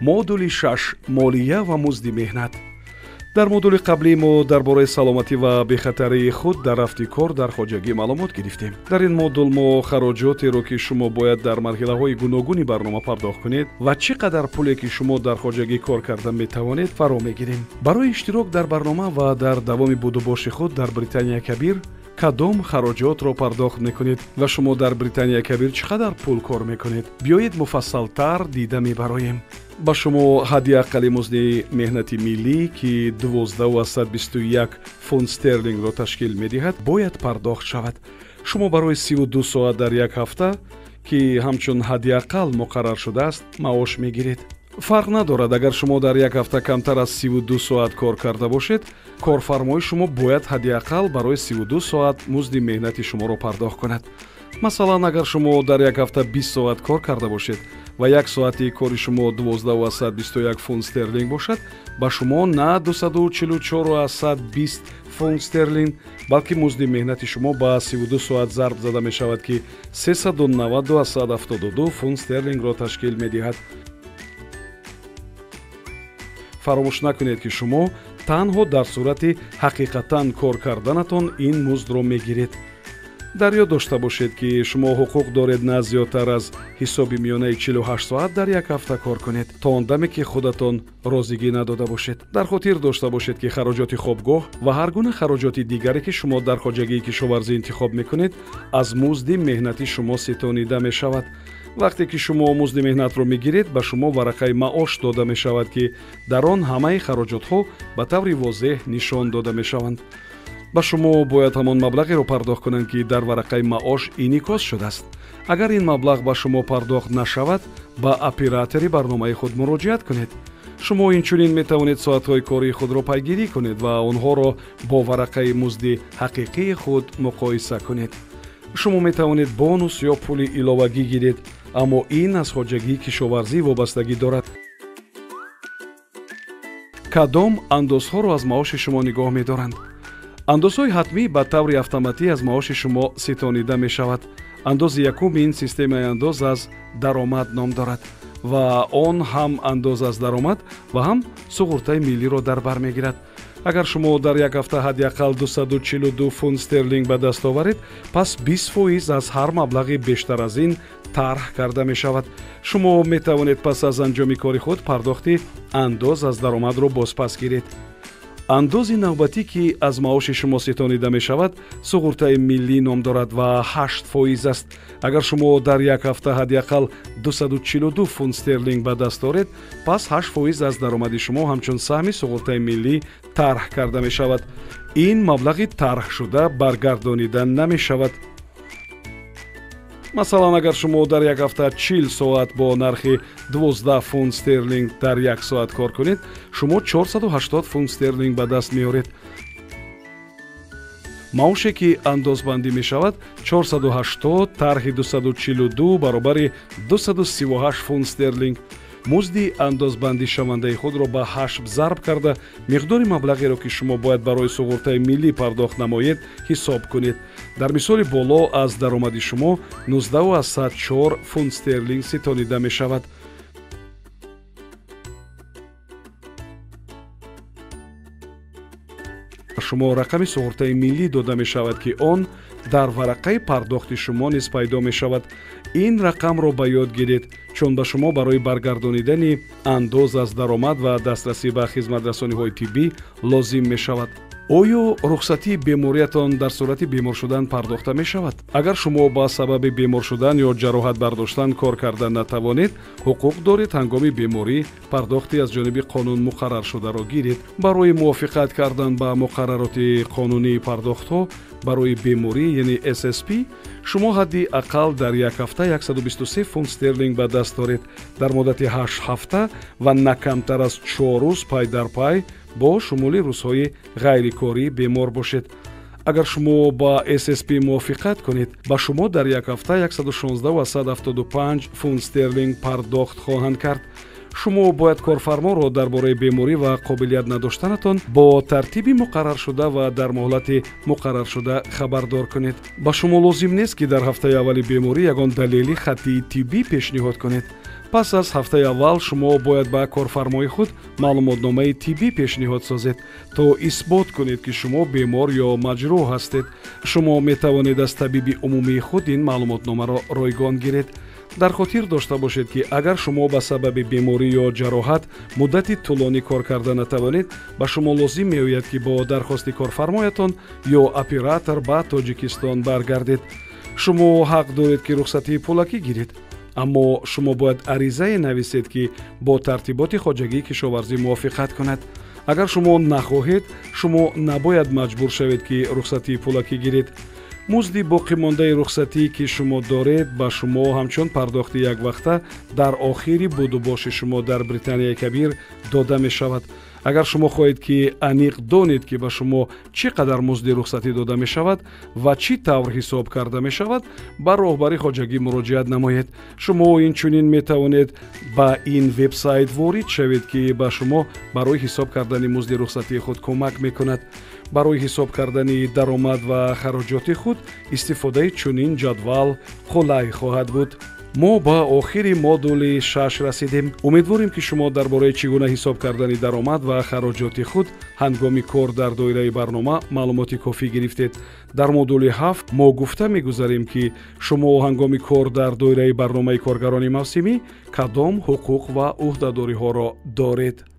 модули 6 молия ва музди меҳнат. дар модули қаблӣ мо дар бораи саломатӣ ва бехатарии худ дар рафти кор дар хоҷагӣ маълумот гирифтем. дар ин модул мо хароҷотеро ки шумо бояд дар марҳилаҳои гуногуни барнома пардохт кунед ва чӣ қадар пуле ки шумо дар хоҷагӣ кор карда метавонед фаро мегирем. барои иштирок дар барнома ва дар давоми будубоши худ дар Британия Кабир кадом хароҷотро пардохт мекунед ва шумо дар Британия Кабир чӣ қадар пул кор мекунед? биёед муфассалтар дида мебароем. ба шумо ҳадди аққали музди меҳнати миллӣ ки 1221 фунт стерлингро ташкил медиҳад бояд пардохт шавад. шумо барои 32 соат дар як ҳафта ки ҳамчун ҳадди аққал муқаррар шудааст маош мегиред. фарқ надорад, агар шумо дар як ҳафта камтар аз 32 соат кор карда бошед, корфармои шумо бояд ҳадди аққал барои 32 соат музди меҳнати шуморо пардохт кунад. масалан, агар шумо дар як ҳафта 20 соат кор карда бошед ва як соати кори шумо 1221 фунт стерлинг бошад, ба шумо на 244,20 фунт стерлинг, балки музди меҳнати шумо ба 32 соат зарб зада мешавад ки 390,72 фунт стерлингро ташкил медиҳад. фаромӯш накунед ки шумо танҳо дар сурати ҳақиқатан кор карданатон ин муздро мегиред. дар ёд дошта бошед ки шумо ҳуқуқ доред на зиёдтар аз ҳисоби миёнаи 48 соат дар як ҳафта кор кунед, то он даме ки худатон розигӣ надода бошед. дар хотир дошта бошед ки хароҷоти хобгоҳ ва ҳар гуна хароҷоти дигаре ки шумо дар хоҷагии кишоварзӣ интихоб мекунед, аз музди меҳнати шумо ситонида мешавад. вақте ки шумо музди меҳнатро мегиред, ба шумо варақаи маош дода мешавад ки дар он ҳамаи хароҷотҳо ба таври возеҳ нишон дода мешаванд. ба шумо бояд ҳамон маблағеро пардохт кунанд ки дар варақаи маош инъикос шудааст. агар ин маблағ ба шумо пардохт нашавад, ба оператори барномаи худ муроҷиат кунед. шумо инчунин метавонед соатҳои кори худро пайгирӣ кунед ва онҳоро бо варақаи музди ҳақиқии худ муқоиса кунед. шумо метавонед бонус ё пули иловагӣ гиред, аммо ин аз хоҷагии кишоварзӣ вобастагӣ дорад. кадом андозҳоро аз маоши шумо нигоҳ медоранд? андозҳои ҳатмӣ ба таври автоматӣ аз маоши шумо ситонида мешавад. андози якум ин системаи андоз аз даромад ном дорад ва он ҳам андоз аз даромад ва ҳам суғуртаи миллиро дар бар мегирад. агар шумо дар як ҳафта ҳадди аққал 242 фунт стерлинг ба даст оваред, пас 20% аз ҳар маблағи бештар аз ин тарҳ карда мешавад. шумо метавонед пас аз анҷоми кори худ пардохти андоз аз даромадро бозпас гиред. андози навбатӣ ки аз маоши шумо ситонида мешавад суғуртаи миллӣ ном дорад ва 8% аст. агар шумо дар як ҳафта ҳадди аққал 242 фунт стерлинг ба даст оред, пас 8% аз даромади шумо ҳамчун саҳми суғуртаи миллӣ тарҳ карда мешавад. ин маблағи тарҳшуда баргардонида намешавад. масалан, агар шумо дар як ҳафта 40 соат бо нархи 12 фунт стерлинг дар як соат кор кунед, шумо 480 фунт стерлинг ба даст меоред. маоше ки андозбандӣ мешавад 480 тарҳи 242 баробари 238 фунт стерлинг. музди андозбандишавандаи худро ба 8 зарб карда миқдори маблағеро ки шумо бояд барои суғуртаи миллӣ пардохт намоед ҳисоб кунед. дар мисоли боло аз даромади шумо 19,4 фунт стерлинг ситонида мешавад. шумо рақами суғуртаи миллӣ дода мешавад ки он дар варақаи пардохти шумо низ пайдо мешавад. ин рақамро ба ёд гиред, чун ба шумо барои баргардонидани андоз аз даромад ва дастрасӣ ба хизматрасониҳои тиббӣ лозим мешавад. оё рухсатии бемориятон дар сурати бемор шудан пардохта мешавад? агар шумо ба сабаби бемор шудан ё ҷароҳат бардоштан кор карда натавонед, ҳуқуқ доред ҳангоми беморӣ пардохти аз ҷониби қонун муқаррар шударо гиред. барои мувофиқат кардан ба муқаррароти қонунии пардохтҳо барои беморӣ яъне SSP, шумо ҳадди аққал дар як ҳафта 123 фунт стерлинг ба даст доред дар муддати 8 ҳафта ва на камтар аз 4 рӯз пай дар пай бо шумули рӯзҳои ғайрикорӣ бемор бошед. агар шумо ба SSP мувофиқат кунед, ба шумо дар як ҳафта 116,175 фунт стерлинг пардохт хоҳанд кард. шумо бояд корфарморо дар бораи беморӣ ва қобилият надоштанатон бо тартиби муқарраршуда ва дар моҳлати муқарраршуда хабардор кунед. ба шумо лозим нест ки дар ҳафтаи аввали беморӣ ягон далели хаттии тиббӣ пешниҳод кунед. пас аз ҳафтаи аввал шумо бояд ба корфармои худ маълумотномаи тиббӣ пешниҳод созед то исбот кунед ки шумо бемор ё маҷрӯҳ ҳастед. Шумо метавонед аз табиби умумии худ ин маълумотномаро ройгон гиред. дар хотир дошта бошед ки агар шумо ба сабаби беморӣ ё ҷароҳат муддати тӯлонӣ кор карда натавонед, ба шумо лозим меояд ки бо дархости корфармоятон ё оператор ба Тоҷикистон баргардед. шумо ҳақ доред ки рухсатии пулакӣ гиред, аммо шумо бояд аризае нависед ки бо тартиботи хоҷагии кишоварзӣ мувофиқат кунад. агар шумо нахоҳед, шумо набояд маҷбур шавед ки рухсатии пулакӣ гиред. музди боқимондаи рухсатие ки шумо доред ба шумо ҳамчун пардохти яквақта дар охири будубоши шумо дар Британияи Кабир дода мешавад. агар шумо хоҳед ки аниқ донед ки ба шумо чӣ қадар музди рухсатӣ дода мешавад ва чӣ тавр ҳисоб карда мешавад, ба роҳбари хоҷагӣ муроҷиат намоед. шумо инчунин метавонед ба ин вебсайт ворид шавед ки ба шумо барои ҳисоб кардани музди рухсатии худ кӯмак мекунад. барои ҳисоб кардани даромад ва хароҷоти худ истифодаи чунин ҷадвал қулай хоҳад буд. мо ба охири модули 6 расидем. умедворем ки шумо дар бораи чӣ гуна ҳисоб кардани даромад ва хароҷоти худ ҳангоми кор дар доираи барнома маълумоти кофӣ гирифтед. дар модули 7 мо гуфта мегузарем ки шумо ҳангоми кор дар доираи барномаи коргарони мавсимӣ кадом ҳуқуқ ва ӯҳдадориҳоро доред.